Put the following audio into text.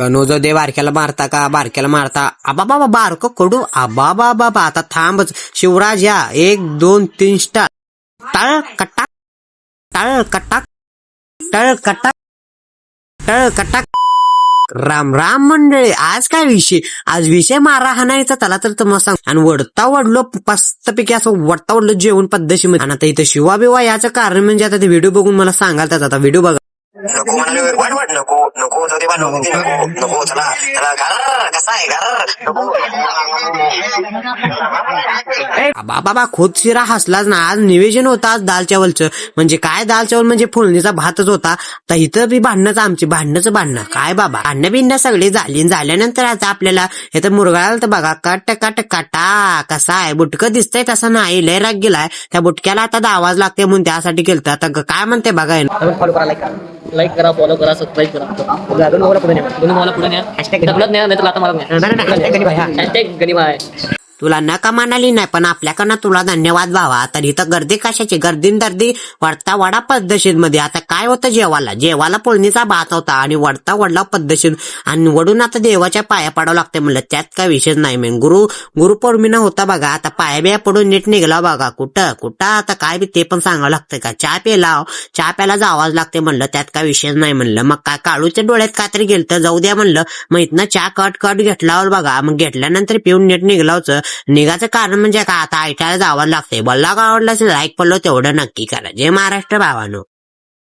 गणोज दे बारक्याला मारता का बारक्याला मारता आबा बाबा बारक कडू आबा बाबा आता थांबच शिवराज या 1 2 3 स्टार टळ कटाक टळ कटाक टळ कटाक टळ कटाक राम राम मंडळी आज काय विषय आज विषय मारा हाणायचा त्याला तर तुम्हाला सांग आणि वडता वडलो मस्तपैकी असं वडता वडलो जेवण पद्धतीमध्ये आणि आता इथं शिवा बिवा याचं कारण म्हणजे आता ते व्हिडिओ बघून मला सांगाल आता व्हिडिओ बघा नको म्हणाले वाट वाट नको नको होतं तेव्हा नको नको नको चला चला घर कसा आहे घर नको बाबा खोत शिरा हसलाच ना आज निवेदन होतं आज दाल चावलचं म्हणजे काय दाल चावल म्हणजे फोडणीचा भातच होता तर इथं बी भांडणंच आमची भांडणं काय बाबा भांडणं बिंड सगळी झाल्यानंतर आता आपल्याला हे तर मुरगाळाला तर बघा कट कट कटा कसा आहे बुटकं दिसतंय तसं नाही लय राग गेलाय त्या बुटक्याला आता आवाज लागते म्हणून त्यासाठी केलं आता काय म्हणते बघा फॉलो करा लाईक करा फॉलो करा सबस्क्राईब करा अजून मला पुढे न्या हॅशटॅग न्या नाही तर आता मला हॅशटॅग गणिबाय तुला नका म्हणाली नाही पण आपल्याकडनं तुला धन्यवाद भावा तर इथं गर्दी कशाची गर्दी वडता वडा पद्धतशीर मध्ये आता काय होतं जेवाला पोळणीचा भात होता आणि वडता वडला पद्धतशीर आणि वडून आता देवाच्या पाया पडावं लागते म्हणलं त्यात काय विषय नाही मेन गुरुपौर्णिमा होता बघा आता पाया बिया पडून नीट निघला बघा कुठं आता काय बी ते पण सांगावं लागतं का चहा प्यायला जावाच लागते म्हणलं त्यात काय विषय नाही म्हणलं मग काय काळूच्या डोळ्यात काय तरी गेलं तर जाऊ द्या म्हणलं मग इथनं चहा कट घेतला बघा मग घेतल्यानंतर पिऊन नीट निघलाच निघाचं कारण म्हणजे काय आता ऐकायला जावं लागतंय बल्ला का आवडलं लाईक पडलं तेवढं नक्की करा जय महाराष्ट्र भावानो